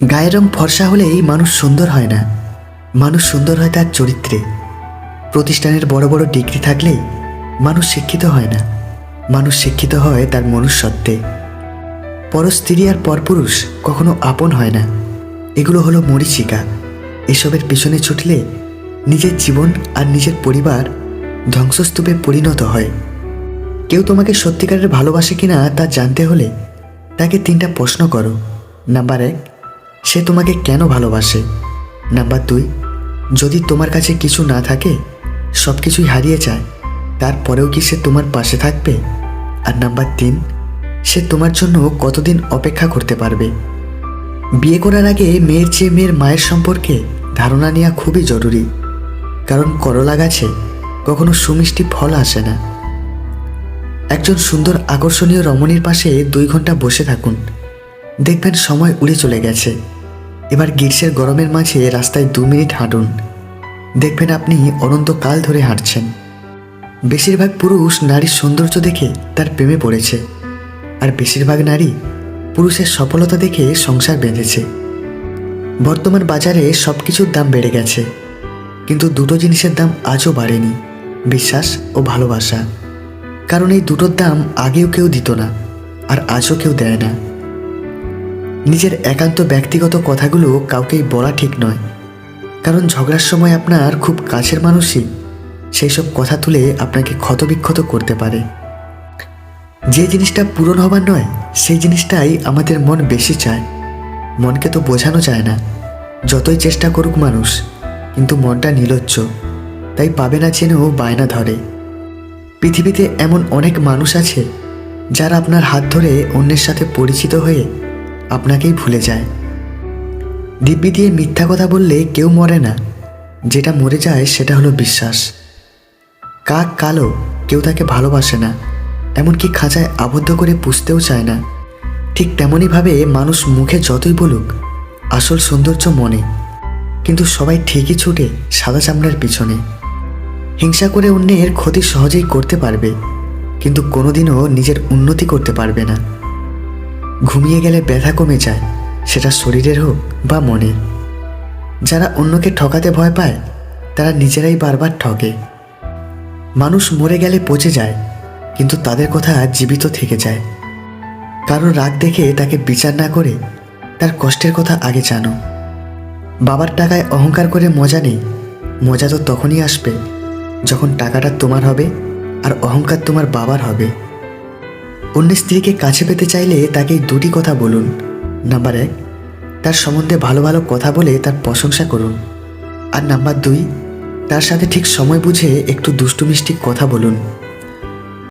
গায়ের রং ফর্সা হলেই মানুষ সুন্দর হয় না, মানুষ সুন্দর হয় তার চরিত্রে। প্রতিষ্ঠানের বড় বড় ডিগ্রি থাকলেই মানুষ শিক্ষিত হয় না, মানুষ শিক্ষিত হয় তার মনুষ্যত্বে। পরস্ত্রী আর পরপুরুষ কখনো আপন হয় না, এগুলো হলো মরীচিকা। এসবের পিছনে ছুটলে নিজের জীবন আর নিজের পরিবার ধ্বংসস্তূপে পরিণত হয়। কেউ তোমাকে সত্যিকারের ভালোবাসে কিনা তা জানতে হলে তাকে 3টা প্রশ্ন করো। নাম্বার 1, সে তোমাকে কেন ভালোবাসে? নাম্বার 2, যদি তোমার কাছে কিছু না থাকে, সব কিছুই হারিয়ে যায়, তারপরেও কি সে তোমার পাশে থাকবে? আর নাম্বার 3, সে তোমার জন্য কতদিন অপেক্ষা করতে পারবে? বিয়ে করার আগে মেয়ের চেয়ে মেয়ের মায়ের সম্পর্কে ধারণা নেওয়া খুবই জরুরি, কারণ করলা গাছে কখনো সুমিষ্টি ফল আসে না। একজন সুন্দর আকর্ষণীয় রমণীর পাশে 2 ঘন্টা বসে থাকুন, দেখবেন সময় উড়ে চলে গেছে। এবার গ্রীষ্মের গরমের মাঝে রাস্তায় 2 মিনিট হাঁটুন, দেখবেন আপনি অনন্তকাল ধরে হাঁটছেন। বেশিরভাগ পুরুষ নারীর সৌন্দর্য দেখে তার প্রেমে পড়েছে, আর বেশিরভাগ নারী পুরুষের সফলতা দেখে সংসার বেঁধেছে। বর্তমান বাজারে সব কিছুর দাম বেড়ে গেছে, কিন্তু দুটো জিনিসের দাম আজও বাড়েনি, বিশ্বাস ও ভালোবাসা। কারণ এই দুটোর দাম আগেও কেউ দিত না, আর আজও কেউ দেয় না। নিজের একান্ত ব্যক্তিগত কথাগুলো কাউকেই বলা ঠিক নয়, কারণ ঝগড়ার সময় আপনার খুব কাছের মানুষই সেই সব কথা তুলে আপনাকে ক্ষতবিক্ষত করতে পারে। যে জিনিসটা পূরণ হবার নয়, সেই জিনিসটাই আমাদের মন বেশি চায়। মনকে তো বোঝানো যায় না, যতই চেষ্টা করুক মানুষ, কিন্তু মনটা নির্লজ্জ, তাই পাবে না জেনেও বায়না ধরে। পৃথিবীতে এমন অনেক মানুষ আছে যারা আপনার হাত ধরে অন্যের সাথে পরিচিত হয়ে আপনাকেই ভুলে যায়। দিব্যি দিয়ে মিথ্যা কথা বললে কেউ মরে না, যেটা মরে যায় সেটা হলো বিশ্বাস। কাক কালো, কেউ তাকে ভালোবাসে না, এমনকি খাঁচায় আবদ্ধ করে পুষতেও চায় না। ঠিক তেমনইভাবে মানুষ মুখে যতই বলুক, আসল সৌন্দর্য মনে। কিন্তু সবাই ঠিকই ছুটে সাদা চামড়ার পিছনে। হিংসা করে অন্যের ক্ষতি সহজেই করতে পারবে, কিন্তু কোনোদিনও নিজের উন্নতি করতে পারবে না। ঘুমিয়ে গেলে ব্যথা কমে যায়, সেটা শরীরের হোক বা মনের। যারা অন্যকে ঠকাতে ভয় পায়, তারা নিজেরাই বারবার ঠকে। মানুষ মরে গেলে পচে যায়, কিন্তু তাদের কথা জীবিত থেকে যায়। কারণ রাগ দেখে তাকে বিচার না করে তার কষ্টের কথা আগে জানো। বাবার টাকায় অহংকার করে মজা নেই, মজা তো তখনই আসবে যখন টাকাটা তোমার হবে আর অহংকার তোমার বাবার হবে। অন্যের স্ত্রীকে কাছে পেতে চাইলে তাকে 2টি কথা বলুন। নাম্বার 1, তার সম্বন্ধে ভালো ভালো কথা বলে তার প্রশংসা করুন। আর নাম্বার 2, তার সাথে ঠিক সময় বুঝে একটু দুষ্টু মিষ্টি কথা বলুন।